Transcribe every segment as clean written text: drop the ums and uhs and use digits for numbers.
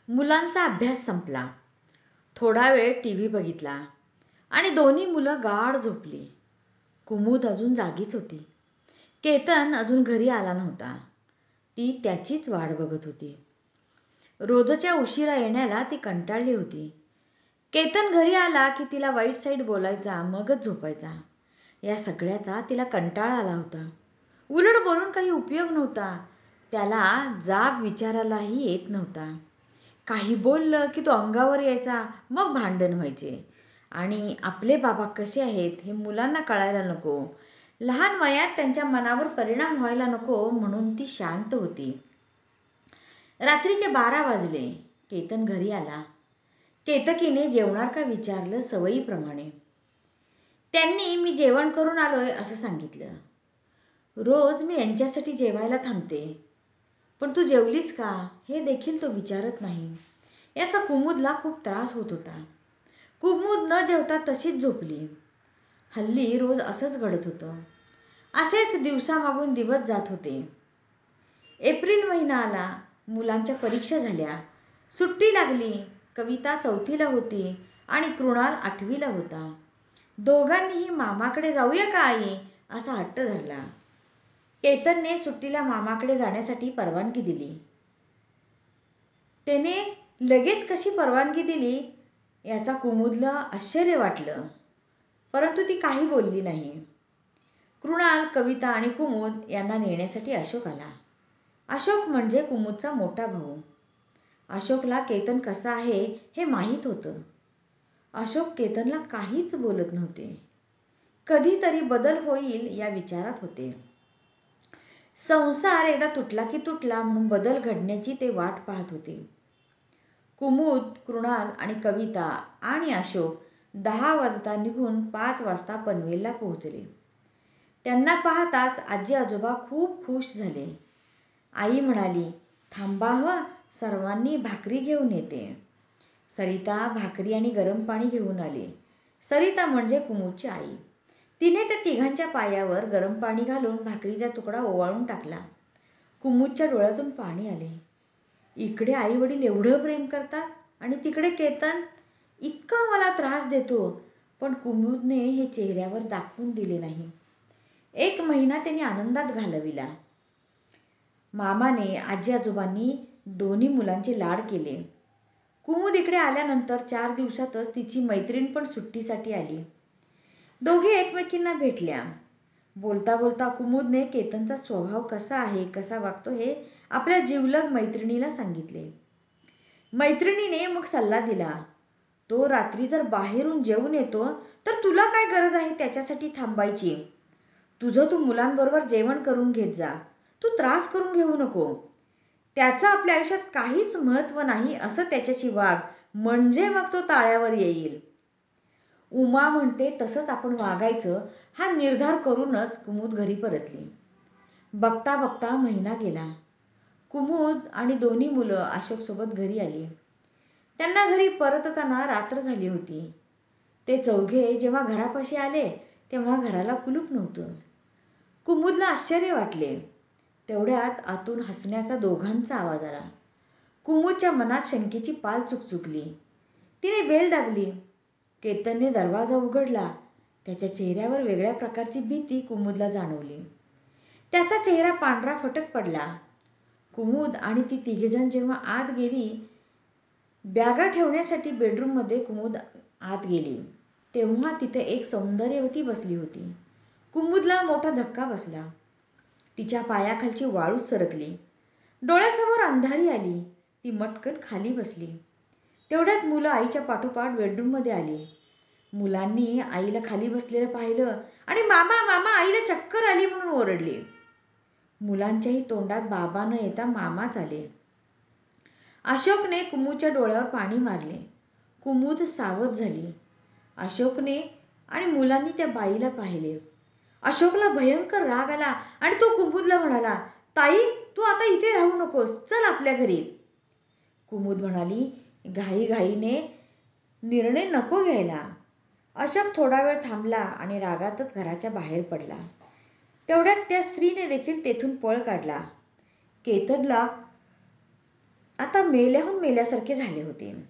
मुलांचा अभ्यास संपला. थोडा वेळ टीव्ही बघितला आणि दोन्ही मुलं गाढ झोपली. कुमुद अजून जागीच होती. केतन अजून घरी आला नव्हता. ती त्याचीच वाट बघत होती. रोजच्या उशिरा येण्याला ती कंटाळली होती. केतन घरी आला की तिला वाईट साईड बोलायचा, मगच झोपायचा. या सगळ्याचा तिला कंटाळा आला होता. उलट बोलून काही उपयोग नव्हता. त्याला जाब विचारायलाही येत नव्हता. काही बोललं की तो अंगावर यायचा, मग भांडण व्हायचे. आणि आपले बाबा कसे आहेत हे मुलांना कळायला नको, लहान वयात त्यांच्या मनावर परिणाम व्हायला नको म्हणून ती शांत होती. रात्रीचे 12 वाजले. केतन घरी आला. केतकीने जेवणार का विचारलं सवयीप्रमाणे. त्यांनी मी जेवण करून आलोय असं सांगितलं. रोज मी यांच्यासाठी जेवायला थांबते, पण तू जेवलीस का हे देखील तो विचारत नाही. याचा कुमुदला खूप त्रास होत होता. कुमुद न जेवता तशीच झोपली. हल्ली रोज असंच घडत होतं. असेच दिवसामागून दिवस जात होते. एप्रिल महिना आला. मुलांच्या परीक्षा झाल्या. सुट्टी लागली. कविता 4थीला होती आणि कृणाल 8वीला होता. दोघांनीही मामाकडे जाऊया का आई असा हट्ट धरला. केतनने सुट्टीला मामाकडे जाण्यासाठी परवानगी दिली. त्याने लगेच कशी परवानगी दिली याचा कुमुदला आश्चर्य वाटलं, परंतु ती काही बोलली नाही. कृणाल, कविता आणि कुमुद यांना नेण्यासाठी अशोक आला. अशोक म्हणजे कुमुदचा मोठा भाऊ. अशोकला केतन कसा आहे हे माहीत होतं. अशोक केतनला काहीच बोलत नव्हते. कधीतरी बदल होईल या विचारात होते. संसार एकदा तुटला की तुटला म्हणून बदल घडण्याची ते वाट पाहत होते. कुमुद, कृणाल आणि कविता आणि अशोक 10 वाजता निघून 5 वाजता पनवेलला पोहोचले. त्यांना पाहताच आजी आजोबा खूप खुश झाले. आई म्हणाली, थांबा हं, सर्वांनी भाकरी घेऊन येते. सरिता भाकरी आणि गरम पाणी घेऊन आली. सरिता म्हणजे कुमुदची आई. तिने त्या तिघांच्या पायावर गरम पाणी घालून भाकरीचा तुकडा ओवाळून टाकला. कुमुदच्या डोळ्यातून पाणी आले. इकडे आई वडील एवढं प्रेम करतात आणि तिकडे केतन इतका मला त्रास देतो, पण कुमुदने हे चेहऱ्यावर दाखवून दिले नाही. 1 महिना त्यांनी आनंदात घालविला. मामाने, आजी आजोबांनी दोन्ही मुलांचे लाड केले. कुमुद इकडे आल्यानंतर 4 दिवसातच तिची मैत्रीण पण सुट्टीसाठी आली. दोघे एकमेकींना भेटल्या. बोलता बोलता कुमुदने केतनचा स्वभाव कसा आहे, कसा वागतो हे आपल्या जिवलग मैत्रिणीला सांगितले. मैत्रिणीने मग सल्ला दिला, तो रात्री जर बाहेरून जेवून येतो तर तुला काय गरज आहे त्याच्यासाठी थांबायची. तुझं तू मुलांबरोबर जेवण करून घेत जा. तू त्रास करून घेऊ नको. त्याचं आपल्या आयुष्यात काहीच महत्त्व नाही असं त्याच्याशी वाग, म्हणजे मग तो ताळ्यावर येईल. उमा म्हणते तसंच आपण वागायचं हा निर्धार करूनच कुमुद घरी परतली. बघता बघता महिना गेला. कुमुद आणि दोन्ही मुलं अशोकसोबत घरी आली. त्यांना घरी परतताना रात्र झाली होती. ते चौघे जेव्हा घरापाशी आले तेव्हा घराला कुलूप नव्हतं. कुमुदला आश्चर्य वाटले. तेवढ्यात आतून हसण्याचा दोघांचा आवाज आला. कुमुदच्या मनात शंकेची पाल चुकचुकली. तिने बेल दाबली. केतनने दरवाजा उघडला. त्याच्या चेहऱ्यावर वेगळ्या प्रकारची भीती कुमुदला जाणवली. त्याचा चेहरा पांढरा फटक पडला. कुमुद आणि ती तिघेजण जेव्हा आत गेली, बॅगा ठेवण्यासाठी बेडरूममध्ये कुमुद आत गेली, तेव्हा तिथे एक सौंदर्यवती बसली होती. कुमुदला मोठा धक्का बसला. तिच्या पायाखालची वाळू सरकली. डोळ्यासमोर अंधारी आली. ती मटकन खाली बसली. तेवढ्यात मुलं आईच्या पाठोपाठ बेडरूममध्ये आली. मुलांनी आईला खाली बसलेलं पाहिलं आणि मामा मामा आईला चक्कर आली म्हणून ओरडले. मुलांच्याही तोंडात बाबा न येता मामाच आले. अशोकने कुमुदच्या डोळ्यावर पाणी मारले. कुमुद सावध झाली. अशोकने आणि मुलांनी त्या बाईला पाहिले. अशोकला भयंकर राग आला आणि तो कुमुदला म्हणाला, ताई तू आता इथे राहू नकोस, चल आपल्या घरी. कुमुद म्हणाली, घाईघाईने निर्णय नको घ्यायला. अशोक थोडा वेळ थांबला आणि रागातच घराच्या बाहेर पडला. तेवढ्यात त्या स्त्रीने देखील तेथून पळ काढला. केतनला आता मेल्याहून मेल्यासारखे झाले होते.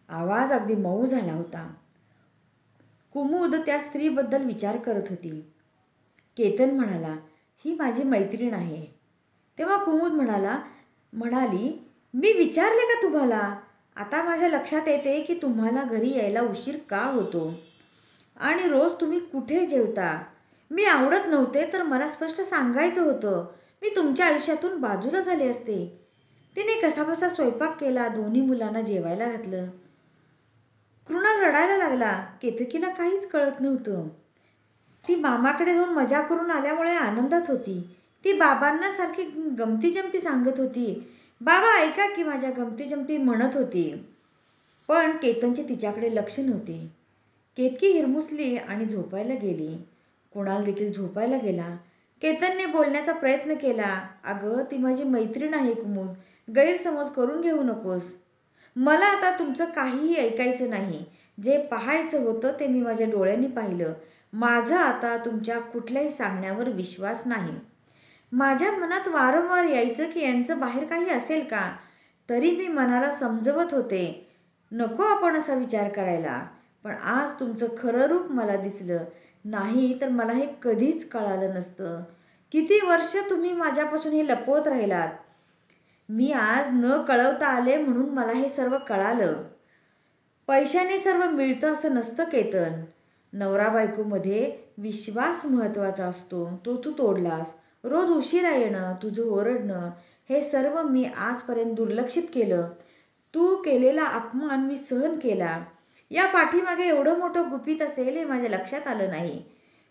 आवाज अगदी मऊ झाला होता. कुमुद त्या स्त्रीबद्दल विचार करत होती. केतन म्हणाला, ही माझी मैत्रीण आहे. तेव्हा कुमुद म्हणाली, मी विचारले का तुम्हाला? आता माझ्या लक्षात येते की तुम्हाला घरी यायला उशीर का होतो आणि रोज तुम्ही कुठे जेवता. मी आवडत नव्हते तर मला स्पष्ट सांगायचं होतं. मी तुमच्या आयुष्यातून बाजूला झाले असते. तिने कसाबसा स्वयंपाक केला, दोन्ही मुलांना जेवायला घातलं. कृणाल रडायला लागला. केतकीला काहीच कळत नव्हतं. ती मामाकडे जाऊन मजा करून आल्यामुळे आनंदात होती. ती बाबांना सारखी गमती-जमती सांगत होती. बाबा ऐका की माझ्या गमती-जमती म्हणत होती. पण केतनचे तिच्याकडे लक्ष नव्हते. केतकी हिरमुसली आणि झोपायला गेली. कुणाल देखील झोपायला गेला. केतनने बोलण्याचा प्रयत्न केला. अगं ती माझी मैत्रीण आहे कुमुद. गैरसमज करून घेऊ नकोस. मला आता तुमचं काहीही ऐकायचं नाही. जे पाहायचं होतं ते मी माझ्या डोळ्यांनी पाहिलं. माझा आता तुमच्या कुठल्याही सांगण्यावर विश्वास नाही. माझ्या मनात वारंवार यायचं की यांचं बाहेर काही असेल का? तरी मी मनाला समजवत होते, नको आपण असा विचार करायला. पण आज तुमचं खरं रूप मला दिसलं. नाही तर मला हे कधीच कळालं नसतं. किती वर्ष तुम्ही माझ्यापासून हे लपवत राहिलात. मी आज न कळवता आले म्हणून मला हे सर्व कळालं. पैशाने सर्व मिळतं असं नसतं केतन. नवरा बायकोमध्ये विश्वास महत्त्वाचा असतो. तो तू तोडलास. रोज उशिरा येणं, तुझं ओरडणं, हे सर्व मी आजपर्यंत दुर्लक्षित केलं. तू केलेला अपमान मी सहन केला. या पाठीमागे एवढं मोठं गुपित असेल हे माझ्या लक्षात आलं नाही.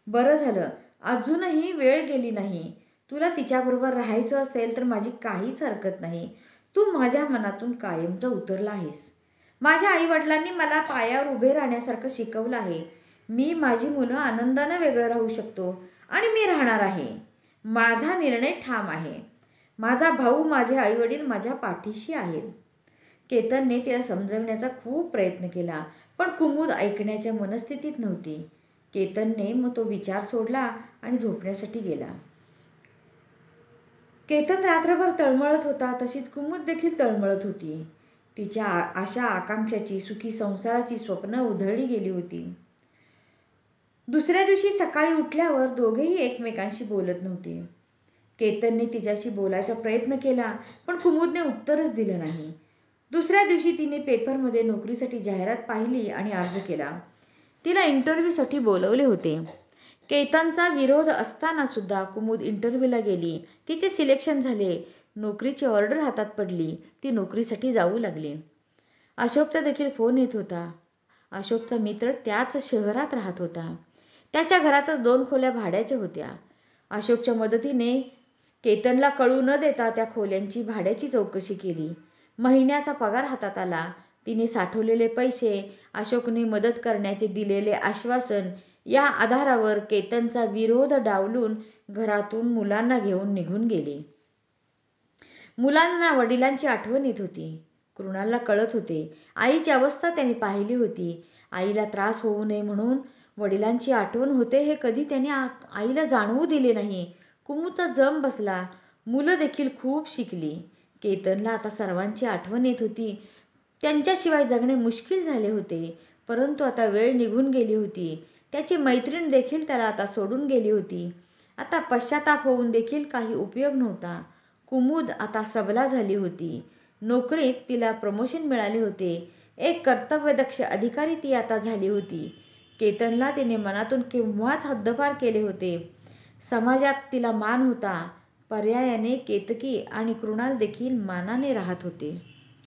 बरं झालं, अजूनही वेळ गेली नाही. तुला तिच्याबरोबर राहायचं असेल तर माझी काहीच हरकत नाही. तू माझ्या मनातून कायमचा उतरला आहेस. माझ्या आईवडिलांनी मला पायावर उभे राहण्यासारखं शिकवलं आहे. मी माझी मुलं आनंदानं वेगळं राहू शकतो आणि मी राहणार आहे. माझा निर्णय ठाम आहे. माझा भाऊ, माझे आईवडील माझ्या पाठीशी आहेत. केतनने तिला समजवण्याचा खूप प्रयत्न केला, पण कुमुद ऐकण्याच्या मनस्थितीत नव्हती. केतनने मग तो विचार सोडला आणि झोपण्यासाठी गेला. केतन रात्रभर तळमळत होता, तशीच कुमुद देखील तळमळत होती. तिच्या आशा आकांक्षाची, सुखी संसाराची स्वप्न उधळली गेली होती. दुसऱ्या दिवशी सकाळी उठल्यावर दोघेही एकमेकांशी बोलत नव्हते. केतनने तिच्याशी बोलायचा प्रयत्न केला, पण कुमुदने उत्तरच दिलं नाही. दुसऱ्या दिवशी तिने पेपरमध्ये नोकरीसाठी जाहिरात पाहिली आणि अर्ज केला. तिला इंटरव्ह्यूसाठी बोलवले होते. केतनचा विरोध असताना सुद्धा कुमुद इंटरव्ह्यूला गेली. तिचे सिलेक्शन झाले. नोकरीची ऑर्डर हातात पडली. ती नोकरीसाठी जाऊ लागली. अशोकचा देखील फोन येत होता. अशोकचा मित्र त्याच शहरात राहत होता. त्याच्या घरातच 2 खोल्या भाड्याच्या होत्या. अशोकच्या मदतीने केतनला कळू न देता त्या खोल्यांची भाड्याची चौकशी केली. महिन्याचा पगार हातात आला. तिने साठवलेले पैसे, अशोकने मदत करण्याचे दिलेले आश्वासन या आधारावर केतनचा विरोध डावलून घरातून मुलांना घेऊन निघून गेली. मुलांना वडिलांची आठवण येत होती. कृणालला कळत होते. आईची अवस्था त्याने पाहिली होती. आईला त्रास होऊ नये म्हणून वडिलांची आठवण होते हे कधी त्याने आईला जाणवू दिले नाही. कुमुदचा जम बसला. मुलं देखील खूप शिकली. केतनला आता सर्वांची आठवण येत होती. त्यांच्याशिवाय जगणे मुश्किल झाले होते. परंतु आता वेळ निघून गेली होती. त्याची मैत्रीण देखील त्याला आता सोडून गेली होती. आता पश्चाताप होऊन देखील काही उपयोग नव्हता. कुमुद आता सबला झाली होती. नोकरीत तिला प्रमोशन मिळाले होते. एक कर्तव्यदक्ष अधिकारी ती आता झाली होती. केतनला तिने मनातून केव्हाच हद्दपार केले होते. समाजात तिला मान होता. पर्यायाने केतकी आणि कृणाल देखील मानाने राहत होते.